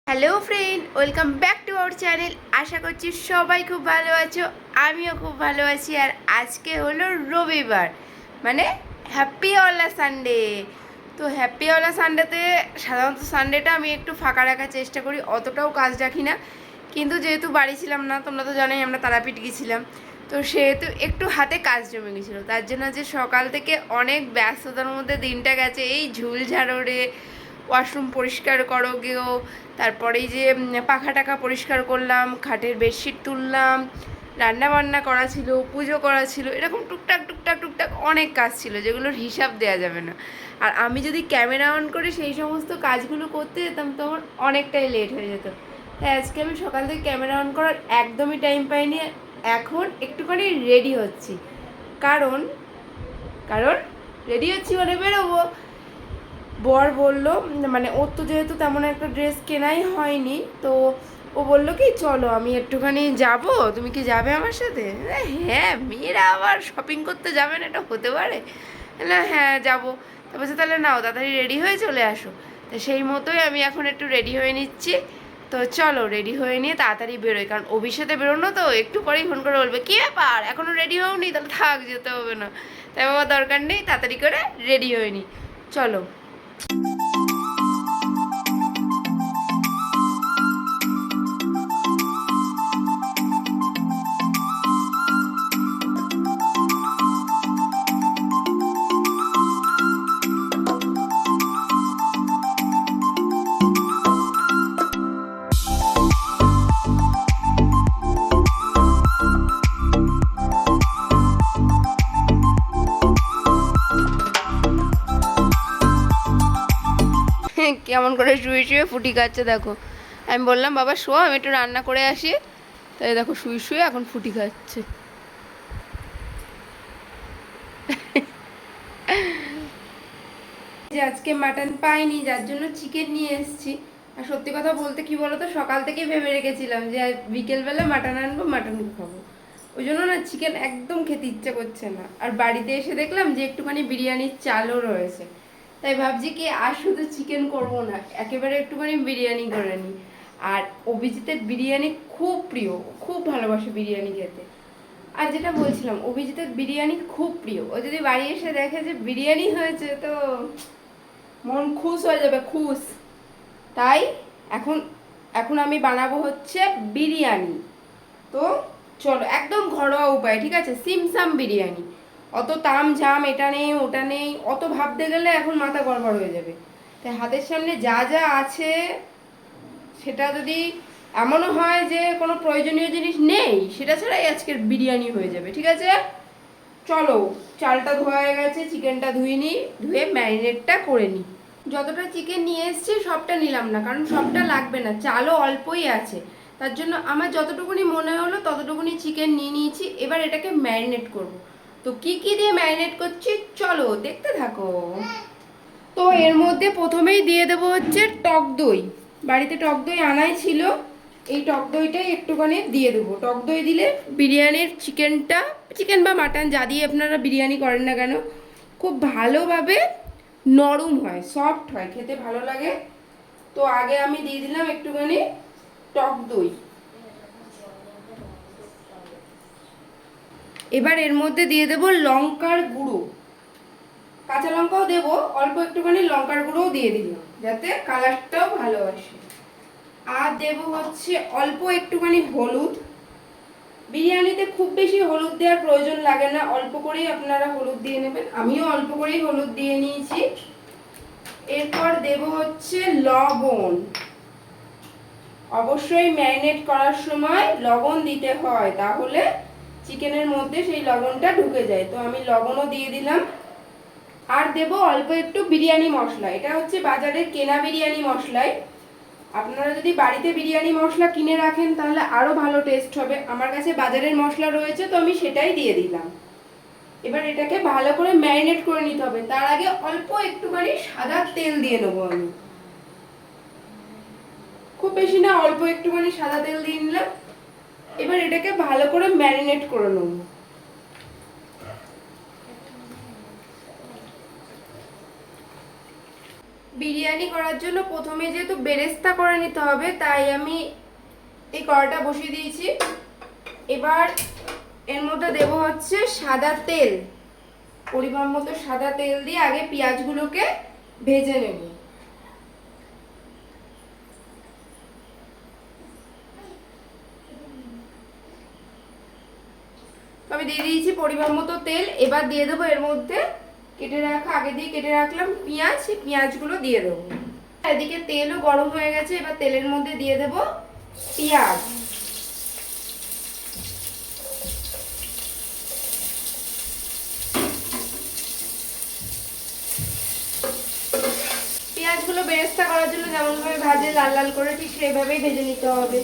Hello friend, welcome back to our channel. আশা করছি সবাই খুব ভালো আছো, আমিও খুব ভালো আছি। আর আজকে হলো রবিবার, মানে হ্যাপি ওয়ালা সানডে। তো হ্যাপি ওয়ালা সানডেতে সাধারণত সানডেটা আমি একটু ফাঁকা রাখার চেষ্টা করি, অতটাও কাজ রাখি না। কিন্তু যেহেতু বাড়ি ছিলাম না, তোমরা তো জানোই আমরা তারাপীঠ গেছিলাম, তো সেহেতু একটু হাতে কাজ জমে গেছিলো। তার জন্য যে সকাল থেকে অনেক ব্যস্ততার মধ্যে দিনটা গেছে, এই ঝুল ঝাড়রে ওয়াশরুম পরিষ্কার করো গেও, তারপরে এই যে পাখা টাকা পরিষ্কার করলাম, খাটের বেডশিট তুললাম, রান্না বান্না করা ছিল, পুজো করা ছিল, এরকম টুকটাক টুকটাক টুকটাক অনেক কাজ ছিল যেগুলোর হিসাব দেওয়া যাবে না। আর আমি যদি ক্যামেরা অন করে সেই সমস্ত কাজগুলো করতে যেতাম তো আমার অনেকটাই লেট হয়ে যেত। তাই আজকে আমি সকাল থেকে ক্যামেরা অন করার একদমই টাইম পাইনি। এখন একটুখানি রেডি হচ্ছি, কারণ কারণ রেডি হচ্ছি মানে বেরোবো। বর বলল, মানে ওর তো যেহেতু তেমন একটা ড্রেস কেনাই হয়নি, তো ও বলল কি চলো আমি একটুখানি যাব, তুমি কি যাবে আমার সাথে? হ্যাঁ, মেয়েরা আবার শপিং করতে যাবেন, এটা হতে পারে না? হ্যাঁ যাবো। তা বলছে তাহলে নাও তাড়াতাড়ি রেডি হয়ে চলে আসো। তো সেই মতোই আমি এখন একটু রেডি হয়ে নিচ্ছি। তো চলো রেডি হয়ে নিয়ে তাড়াতাড়ি বেরোই, কারণ অভির সাথে বেরোনো তো একটু পরেই ফোন করে বলবে কী ব্যাপার এখনও রেডি হওনি, তাহলে থাক যেতে হবে না। তাই বাবা দরকার নেই, তাড়াতাড়ি করে রেডি হয়ে নি, চলো। কেমন করে শুয়ে শুয়ে ফুটি খাচ্ছে দেখো। আমি বললাম বাবা শো, আমি একটু রান্না করে আসি। তাই দেখো শুয়ে শুয়ে এখন ফুটি খাচ্ছে। যে আজকে মাটন পাইনি, যার জন্য চিকেন নিয়ে এসেছি। আর সত্যি কথা বলতে কি বলতো, সকাল থেকেই ভেবে রেখেছিলাম যে বিকেলবেলা মাটন আনবো, মাটন খাবো। ওই জন্য না চিকেন একদম খেতে ইচ্ছা করছে না। আর বাড়িতে এসে দেখলাম যে একটুখানি বিরিয়ানির চালও রয়েছে, তাই ভাবছি কি আর শুধু চিকেন করবো না, একেবারে একটুখানি বিরিয়ানি করে নিই। আর অভিজিতের বিরিয়ানি খুব প্রিয়, খুব ভালোবাসে বিরিয়ানি খেতে। আর যেটা বলছিলাম, অভিজিতের বিরিয়ানি খুব প্রিয়, ও যদি বাড়ি এসে দেখে যে বিরিয়ানি হয়েছে তো মন খুশ হয়ে যাবে, খুশ। তাই এখন এখন আমি বানাবো হচ্ছে বিরিয়ানি। তো চলো, একদম ঘরোয়া উপায়, ঠিক আছে? সিমসাম বিরিয়ানি, অত তাম ঝাম এটা নেই ওটা নেই, অত ভাবতে গেলে এখন মাথা গড়বড় হয়ে যাবে। তাই হাতের সামনে যা যা আছে সেটা যদি এমনও হয় যে কোনো প্রয়োজনীয় জিনিস নেই, সেটা ছাড়াই আজকের বিরিয়ানি হয়ে যাবে, ঠিক আছে? চলো, চালটা ধোয়া হয়ে গেছে, চিকেনটা ধুয়ে নিই, ধুয়ে ম্যারিনেটটা করে নিই। যতটা চিকেন নিয়ে এসেছি সবটা নিলাম না, কারণ সবটা লাগবে না, চালও অল্পই আছে। তার জন্য আমার যতটুকুনি মনে হলো ততটুকুনি চিকেন নিয়ে নিয়েছি। এবার এটাকে ম্যারিনেট করব। তো কি কি দিয়ে ম্যারিনেট করছি চলো দেখতে থাকো। তো এর মধ্যে প্রথমেই দিয়ে দেবো হচ্ছে টক দই। বাড়িতে টক দই আনাই ছিল, এই টক দইটাই একটুখানি দিয়ে দেবো। টক দই দিলে বিরিয়ানির চিকেনটা, চিকেন বা মাটন যা দিয়ে আপনারা বিরিয়ানি করেন না কেন, খুব ভালোভাবে নরম হয়, সফট হয়, খেতে ভালো লাগে। তো আগে আমি দিয়ে দিলাম একটুখানি টক দই। এবার এর মধ্যে দিয়ে দেবো লঙ্কার গুঁড়ো, কাঁচা লঙ্কাও দেবো অল্প একটুখানি, লঙ্কার গুঁড়োও দিয়ে দিলাম যাতে কালারটাও ভালো আসে। আর দেবো হচ্ছে অল্প একটুখানি হলুদ। বিরিয়ানিতে খুব বেশি হলুদ দেওয়ার প্রয়োজন লাগে না, অল্প করেই আপনারা হলুদ দিয়ে নেবেন, আমিও অল্প করেই হলুদ দিয়ে নিয়েছি। এরপর দেব হচ্ছে লবণ। অবশ্যই ম্যারিনেট করার সময় লবণ দিতে হয়, তাহলে চিকেনের মধ্যে সেই লবণটা ঢুকে যায়। তো আমি লবণও দিয়ে দিলাম। আর দেব অল্প একটু বিরিয়ানি মশলা, এটা হচ্ছে বাজারের কেনা বিরিয়ানি মশলাই। আপনারা যদি বাড়িতে বিরিয়ানি মশলা কিনে রাখেন তাহলে আরো ভালো টেস্ট হবে। আমার কাছে বাজারের মশলা রয়েছে, তো আমি সেটাই দিয়ে দিলাম। এবার এটাকে ভালো করে ম্যারিনেট করে নিতে হবে। তার আগে অল্প একটুখানি সাদা তেল দিয়ে নেবো আমি, খুব বেশি না, অল্প একটুখানি সাদা তেল দিয়ে নিলাম। এবার এটাকে ভালো করে ম্যারিনেট করে নেব। বিরিয়ানি করার জন্য প্রথমে যেহেতু বেরেস্তা করে নিতে হবে, তাই আমি এই কড়াটা বসিয়ে দিয়েছি। এবার এর মধ্যে দেব হচ্ছে সাদা তেল। পরিমাণ মতো সাদা তেল দিয়ে আগে পেঁয়াজগুলোকে ভেজে নেব। আমি দিয়ে দিয়েছি পরিমাণ মতো তেল। এবার দিয়ে দেবো এর মধ্যে আগে দিয়ে কেটে রাখলাম পেঁয়াজ, সেই পেঁয়াজগুলো দিয়ে দেবো। এদিকে তেলও গরম হয়ে গেছে, এবার তেলের মধ্যে দিয়ে দেবো পেঁয়াজ। পেঁয়াজগুলো বেরেস্তা করার জন্য যেমন ভাবে ভাজে লাল লাল করে, ঠিক সেইভাবেই ভেজে নিতে হবে।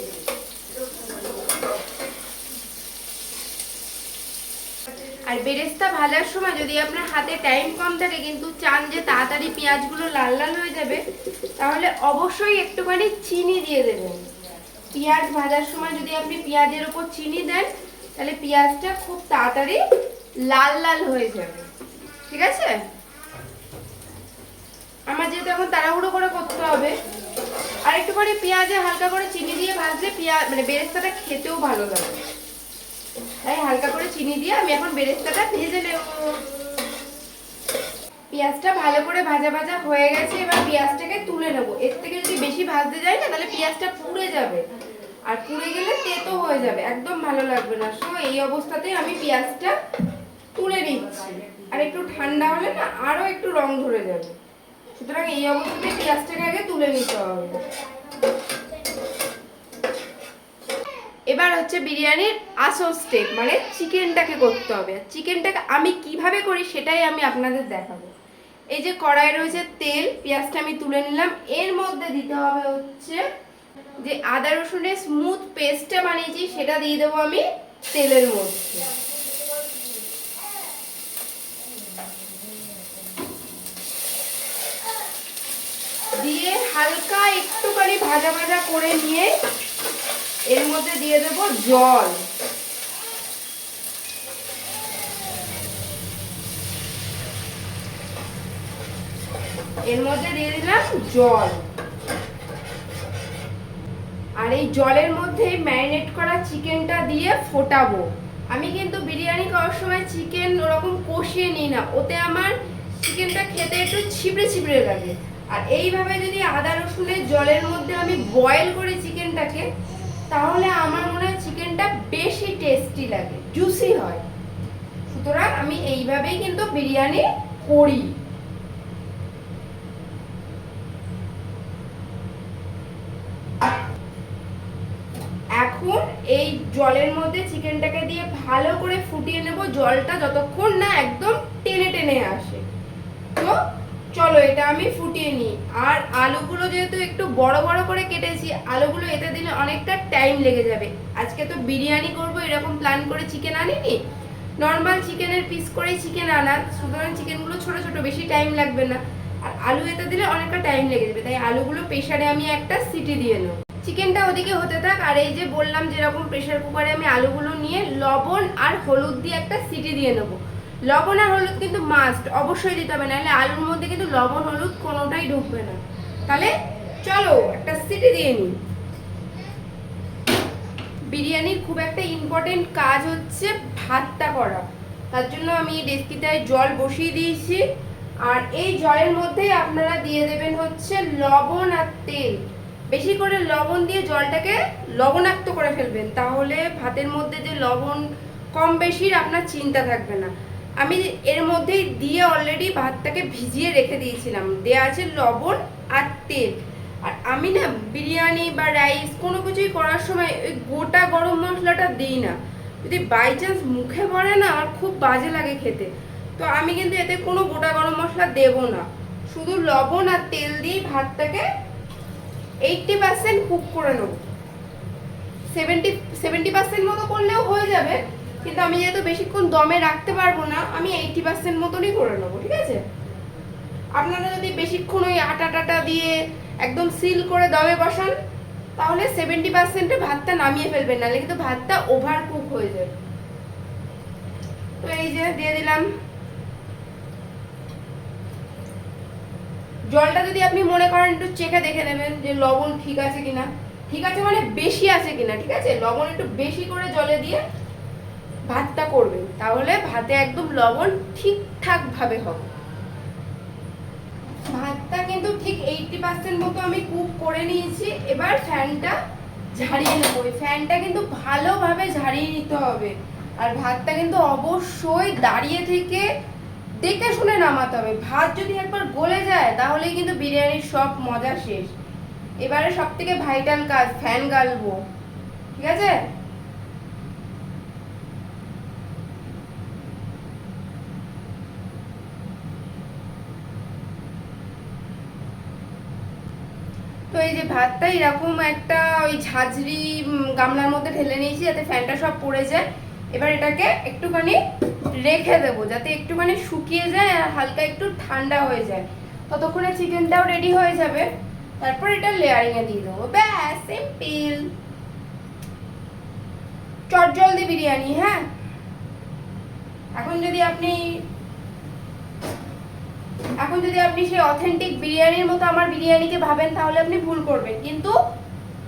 আর বেরেস্তা ভাজার সময় যদি আপনার হাতে টাইম কম থাকে, কিন্তু চান যে তাড়াতাড়ি পেঁয়াজগুলো লাল লাল হয়ে যাবে, তাহলে অবশ্যই একটুখানি চিনি দিয়ে দেবেন। পেঁয়াজ ভাজার সময় যদি আপনি পেঁয়াজের উপর চিনি দেন, তাহলে পেঁয়াজটা খুব তাড়াতাড়ি লাল লাল হয়ে যাবে। ঠিক আছে? আমার যেহেতু এখন তাড়াহুড়ো করে করতে হবে, আর একটুখানি পেঁয়াজে হালকা করে চিনি দিয়ে ভাজলে পেঁয়াজ মানে বেরেস্তাটা খেতেও ভালো লাগে। তাই হালকা করে চিনি দিয়ে আমি এখন বেরেস্তাটা ভেজে নেব। পেঁয়াজটা ভালো করে ভাজা ভাজা হয়ে গেছে, এবার পেঁয়াজটাকে তুলে নেব। এর থেকে যদি বেশি ভাজতে যাই না, তাহলে পেঁয়াজটা পুড়ে যাবে, আর পুড়ে গেলে তেতো হয়ে যাবে, একদম ভালো লাগবে না। সো এই অবস্থাতেই আমি পেঁয়াজটা তুলে নিচ্ছি। আর একটু ঠান্ডা হলে না আরো একটু রং ধরে যাবে, সুতরাং এই অবস্থাতে পেঁয়াজটাকে আগে তুলে নিতে হবে। এবার হচ্ছে বিরিয়ানির আসল স্টেপ, মানে চিকেনটাকে করতে হবে। চিকেনটাকে আমি কিভাবে করি সেটাই আমি আপনাদের দেখাবো। এই যে কড়াই রয়েছে তেল, পেঁয়াজটা আমি তুলে নিলাম। এর মধ্যে দিতে হবে হচ্ছে যে আদা রসুনের স্মুথ পেস্টটা বানিয়েছি, সেটা দিয়ে দেবো আমি তেলের মধ্যে। দিয়ে হালকা একটুখানি ভাজা ভাজা করে নিয়ে এর মধ্যে দিয়ে দেবো জল। এর মধ্যে দিয়ে দিলাম জল। আর এই জলের মধ্যে ম্যারিনেট করা চিকেনটা দিয়ে ফোটাবো। আমি কিন্তু বিরিয়ানি করার সময় চিকেন ওরকম কষিয়ে নিই না, ওতে আমার চিকেনটা খেতে একটু ছিবড়ে ছিবড়ে লাগে। আর এইভাবে যদি আদা রসুনের জলের মধ্যে আমি বয়েল করি চিকেনটাকে, তাহলে আমার মনে হয় চিকেনটা বেশি টেস্টি লাগে, জুসি হয়। সুতরাং আমি এইভাবেই কিন্তু বিরিয়ানি করি। এখন এই জলের মধ্যে চিকেনটাকে দিয়ে ভালো করে ফুটিয়ে নেব, জলটা যতক্ষণ না একদম টেনে টেনে আসে। তো চলো এটা আমি ফুটিয়ে নিই। আর আলুগুলো যেহেতু একটু বড় বড় করে কেটেছি, আলুগুলো এতে দিলে অনেকটা টাইম লেগে যাবে। আজকে তো বিরিয়ানি করব, এরকম প্ল্যান করে চিকেন আনিনি, নর্মাল চিকেনের পিস করেই চিকেন আনা, সুতরাং চিকেনগুলো ছোট ছোট, বেশি টাইম লাগবে না। আর আলু এতে দিলে অনেকটা টাইম লেগে যাবে, তাই আলুগুলো প্রেসারে আমি একটা সিটি দিয়ে নেব। চিকেনটা ওদিকে হতে থাক। আর এই যে বললাম যেরকম প্রেসার কুকারে আমি আলুগুলো নিয়ে লবণ আর হলুদ দিয়ে একটা সিটি দিয়ে নেবো। লবণ আর হলুদ কিন্তু মাস্ট, অবশ্যই দিতে হবে, নাহলে আলুর মধ্যে কিন্তু লবণ হলুদ কোনোটাই ঢুকবে না। তাহলে চলো একটা সিটি দিয়ে নিই। বিরিয়ানির খুব একটা ইম্পর্টেন্ট কাজ হচ্ছে ভাতটা করা, তার জন্য আমি ডেস্কিটায় জল বসিয়ে দিয়েছি। আর এই জলের মধ্যেই আপনারা দিয়ে দেবেন হচ্ছে লবণ আর তেল। বেশি করে লবণ দিয়ে জলটাকে লবণাক্ত করে ফেলবেন, তাহলে ভাতের মধ্যে যে লবণ কম বেশির আপনার চিন্তা থাকবে না। আমি এর মধ্যেই দিয়ে অলরেডি ভাতটাকে ভিজিয়ে রেখে দিয়েছিলাম, দেওয়া আছে লবণ আর তেল। আর আমি না বিরিয়ানি বা রাইস কোনো কিছুই করার সময় ওই গোটা গরম মশলাটা দিই না, যদি বাই চান্স মুখে পড়ে না আমার খুব বাজে লাগে খেতে। তো আমি কিন্তু এতে কোনো গোটা গরম মশলা দেব না, শুধু লবণ আর তেল দিয়ে ভাতটাকে 80% কুক করে নেব। 70% মতো করলেও হয়ে যাবে, কিন্তু আমি যেহেতু বেশিক্ষণ দমে রাখতে পারবো না, আমি 80% মতনই করে নেবো। ঠিক আছে? আপনারা যদি বেশিক্ষণ ওই আটা টাটা দিয়ে একদম সিল করে দমে বসান, তাহলে 70%-এ ভাতটা নামিয়ে ফেলবেন, নাহলে কিন্তু ভাতটা ওভার কুক হয়ে যাবে। তো এই যে দিয়ে দিলাম জলটা যদি আপনি মনে করেন একটু চেখে দেখে নেবেন যে লবণ ঠিক আছে কিনা, ঠিক আছে মানে বেশি আছে কিনা, ঠিক আছে, লবণ একটু বেশি করে জলে দিয়ে ভাতটা করবেন, তাহলে ভাতে একদম লবণ ঠিকঠাক ভাবে হবে। ভাতটা কিন্তু ঠিক 80% মতো আমি কুক করে নিয়েছি। এবার ফ্যানটা ঝাড়িয়ে নেবো। ফ্যানটা কিন্তু ভালোভাবে ঝাড়িয়ে নিতে হবে, আর ভাতটা কিন্তু অবশ্যই দাঁড়িয়ে থেকে দেখে শুনে নামাতে হবে। ভাত যদি একবার গলে যায় তাহলেই কিন্তু বিরিয়ানির সব মজা শেষ। এবারে সব থেকে ভাইটাল কাজ, ফ্যান গালবো, ঠিক আছে। তো এই যে ভাতটা এরকম একটা ওই ঝাঁঝরি গামলার মধ্যে ঢেলে নিয়েছি যাতে ফ্যানটা সব পড়ে যায়। এবার এটাকে একটুখানি রেখে দেবো যাতে একটুখানি শুকিয়ে যায় আর হালকা একটু ঠান্ডা হয়ে যায়। ততক্ষণে চিকেনটাও রেডি হয়ে যাবে, তারপর এটা লেয়ারিং এ দিয়ে দেবো। ব্যাস, সিম্পল চটজলদি বিরিয়ানি। হ্যাঁ, এখন যদি আপনি সেই অথেন্টিক বিরিয়ানির মতো আমার বিরিয়ানিকে ভাবেন তাহলে আপনি ভুল করবেন, কিন্তু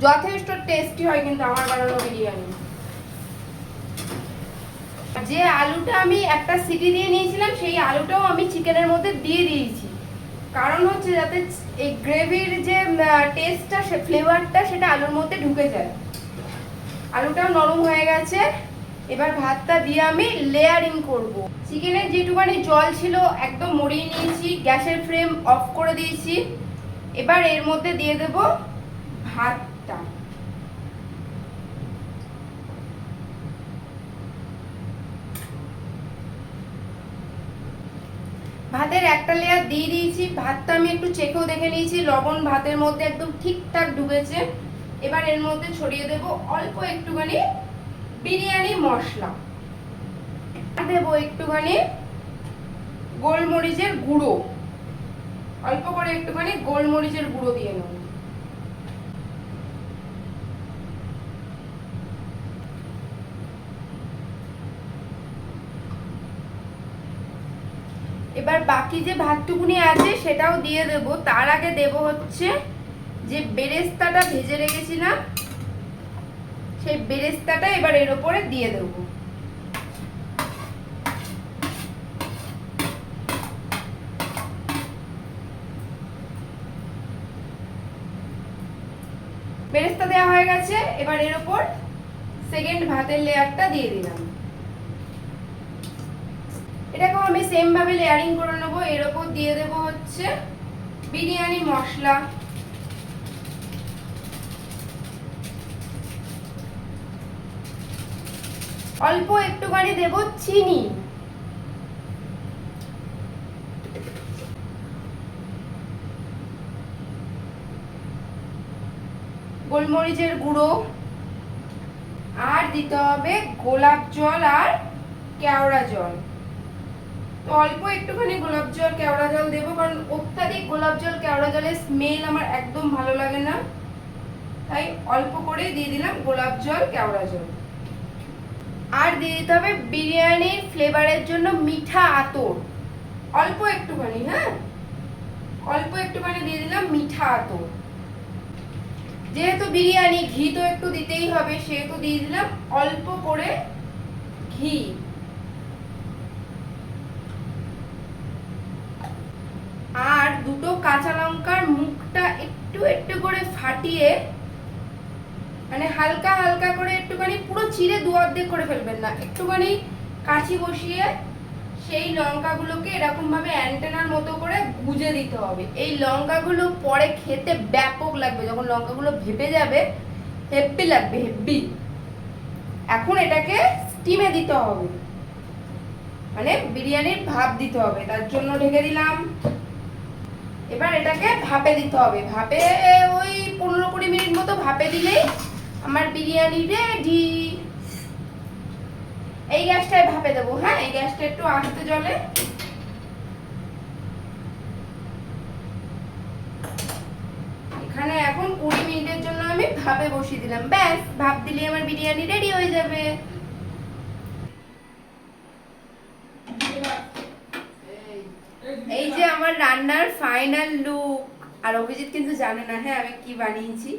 যথেষ্ট টেস্টি হয় কিন্তু আমার বানানো বিরিয়ানি। যে আলুটা আমি একটা সিটি দিয়ে নিয়েছিলাম সেই আলুটাও আমি চিকেনের মধ্যে দিয়ে দিয়েছি, কারণ হচ্ছে যাতে এই গ্রেভির যে টেস্টটা, সে ফ্লেভারটা সেটা আলুর মধ্যে ঢুকে যায়। আলুটাও নরম হয়ে গেছে। এবার ভাতটা দিয়ে আমি লেয়ারিং করব। চিকেনের যেটুকানি জল ছিল একদম মরিয়ে নিয়েছি, গ্যাসের ফ্লেম অফ করে দিয়েছি। এবার এর মধ্যে দিয়ে দেব ভাতটা। ভাতের একটা লেয়ার দিয়ে দিয়েছি। ভাতটা আমি একটু চেখেও দেখে নিয়েছি, লবণ ভাতের মধ্যে একদম ঠিকঠাক ঢুকেছে। এবার এর মধ্যে ছড়িয়ে দেব অল্প একটুখানি বিরিয়ানি মশলা, দেব একটুখানি গোলমরিচের গুঁড়ো, অল্প করে একটুখানি গোলমরিচের গুঁড়ো দিয়ে নেব। এবার বাকি যে ভাতটুকুনি আছে সেটাও দিয়ে দেব। তার আগে দেব হচ্ছে যে বেরেস্তাটা ভেজে রেখেছিলাম, সেই বেরেস্তাটা এবার এর উপরে দিয়ে দেব। বেরেস্তা দেওয়া হয়ে গেছে। এবার এর উপর সেকেন্ড ভাতের লেয়ারটা দিয়ে দিলাম। এটাকেও আমি সেম ভাবে লেয়ারিং করে নেব। এর উপর দিয়ে দেব হচ্ছে বিরিয়ানি মশলা, অল্প একটুখানি দেব চিনি, গোলমরিচের গুঁড়ো, আর দিতে হবে গোলাপ জল আর কেওড়া জল। তো অল্প একটুখানি গোলাপ জল কেওড়া জল দেবো, কারণ অত্যাধিক গোলাপ জল কেওড়া জলের স্মেল আমার একদম ভালো লাগে না, তাই অল্প করে দিয়ে দিলাম গোলাপ জল কেওড়া জল। আর দিয়ে দিতে হবে বিরিয়ানির ফ্লেভারের জন্য মিঠা আতর, অল্প একটুখানি। হ্যাঁ, অল্প একটুখানি দিয়ে দিলাম মিঠা আতর। যেহেতু বিরিয়ানি ঘি তো একটু দিতেই হবে, সেহেতু দিয়ে দিলাম অল্প করে ঘি। আর দুটো কাঁচা লঙ্কার মুখটা একটু একটু করে ফাটিয়ে, মানে হালকা হালকা করে একটুখানি, পুরো চিড়ে দু অর্ধেক করে ফেলবেন না, একটুখানি কাঁচি বসিয়ে সেই লঙ্কাগুলোকে এরকম ভাবে অ্যান্টেনার মতো করে গুজে দিতে হবে। এই লঙ্কাগুলো পরে খেতে ব্যাপক লাগবে, যখন লঙ্কাগুলো ভেপে যাবে হেব্বি লাগবে, হেব্বি। এখন এটাকে স্টিমে দিতে হবে, মানে বিরিয়ানির ভাপ দিতে হবে, তার জন্য ঢেকে দিলাম। এবার এটাকে ভাপে দিতে হবে। ভাপে ওই 15-20 মিনিট মতো ভাপে দিলেই আমার বিরিয়ানি রেডি। এই গ্যাসটায় ভাপে দেবো। হ্যাঁ, এই গ্যাসটা একটু আস্তে জ্বলে। এখানে এখন 20 মিনিটের জন্য আমি ভাপে বসিয়ে দিলাম। ব্যাস, ভাপ দিলে আমার বিরিয়ানি রেডি হয়ে যাবে। এই যে আমার রান্নার ফাইনাল ফাইনাল লুক। আর অভিজিৎ কিন্তু জানে না হ্যাঁ আমি কি বানিয়েছি,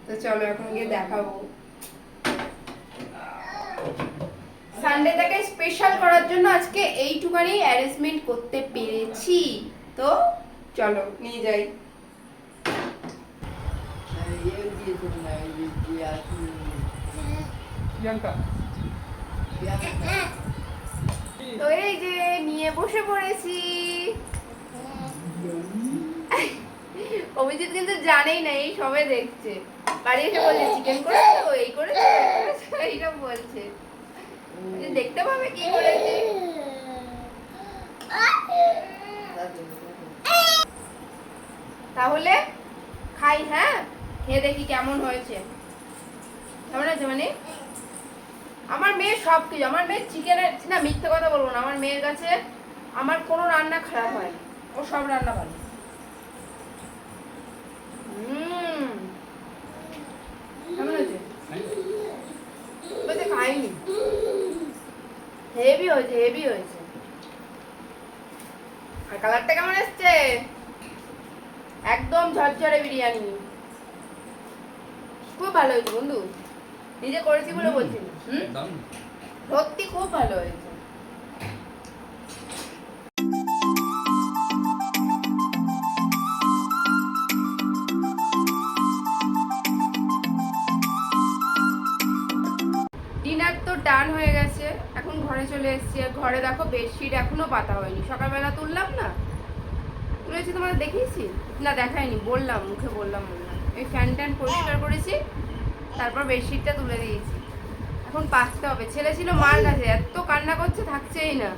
তো চলো এখন গিয়ে দেখাবো। সানডেটাকে স্পেশাল করার জন্য আজকে এইটুখানি অ্যারেঞ্জমেন্ট করতে পেরেছি, তো চলো নিয়ে যাই। তো এই যে নিয়ে বসে পড়েছি। অভিজিৎ কিন্তু জানেই না, এই সবে দেখছে, বাড়ি এসে বলছে চিকেন করেছো, এই করেছো, এইটা বলছে, দেখতে পাবে কি করেছে। তাহলে খাই, হ্যাঁ খেয়ে দেখি কেমন হয়েছে। কেমন আছে মানে আমার মেয়ের সব কিছু, আমার মেয়ের চিকেনের না, মিথ্যে কথা বলবো না, আমার মেয়ের কাছে আমার কোনো রান্না খারাপ হয় না, ও সব রান্না ভালো। কেমন হয়েছে? বলতে খাইনি, হেভি হয়েছে, হেভি হয়েছে। আর কালারটা কেমন এসছে? একদম ঝরঝরে বিরিয়ানি, খুব ভালো হয়েছে বন্ধু, নিজে করেছি বলে বলছি, সত্যি খুব ভালো হয়েছে। ডিনার তো ডান হয়ে গেছে, এখন ঘরে চলে এসেছি। আর ঘরে দেখো বেডশিট এখনো পাতা হয়নি, সকালবেলা তুললাম না, তুলেছি তোমাদের দেখিয়েছি না, দেখাইনি, বললাম মুখে বললাম। এই ফ্যান ট্যান পরিষ্কার করেছি, তারপর বেডশিটটা তুলে দিয়েছি, এখন পাততে হবে। ছেলে ছিল মার কাছে, এত কান্না করছে, থাকছেই না,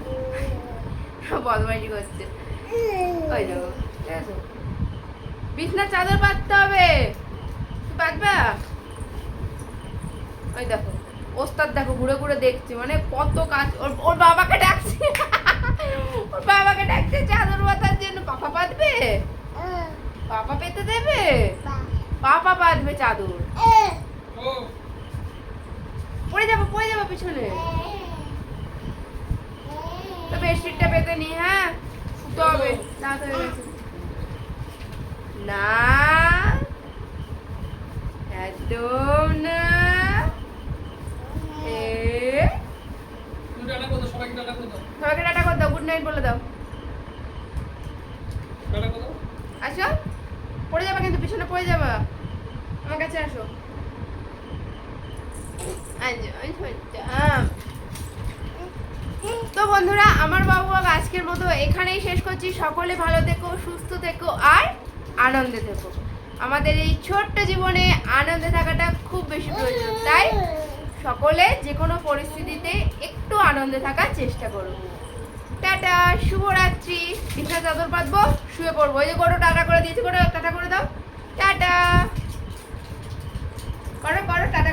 বদমাইশি করছে। ওই দেখো, ঠিক আছে, বিছনার চাদর পাততে হবে, তুই পাতবা? ওই দেখো ওস্তাদ, দেখো ঘুরে ঘুরে দেখছে, মানে কত কাজ। ওর বাবাকে ডাকছে, ওর বাবাকে ডাকছে চাদর পাতার জন্য। পাপা পাতবে, পাপা পেতে দেবে, পাপা পাতবে চাদর। পড়ে যাবো, পড়ে যাবো পিছনে। তো বেডশিটটা পেতে নি, হ্যাঁ শুতে হবে, রাত হয়ে গেছে। না একদম না, সবাইকে টাটা করে দাও, গুড নাইট বলে দাও। আসো, পড়ে যাবা কিন্তু, পিছনে পড়ে যাবা, আমার কাছে আসো। তো বন্ধুরা, আমার বাবু আজকের মতো এখানেই শেষ করছি। সকলে ভালো থেকো, সুস্থ থেকো আর আনন্দে থেকো। আমাদের এই ছোট্ট জীবনে আনন্দে থাকাটা খুব বেশি প্রয়োজন, তাই সকলে যে কোনো পরিস্থিতিতে একটু আনন্দে থাকার চেষ্টা করুন। টাটা, শুভরাত্রি। বিছানা চাদর পাতবো, শুয়ে পড়বো। ওই যে গরু টাটা করে দিয়েছি, করে টাটা করে দাও, টাটা করো, করো টাটা।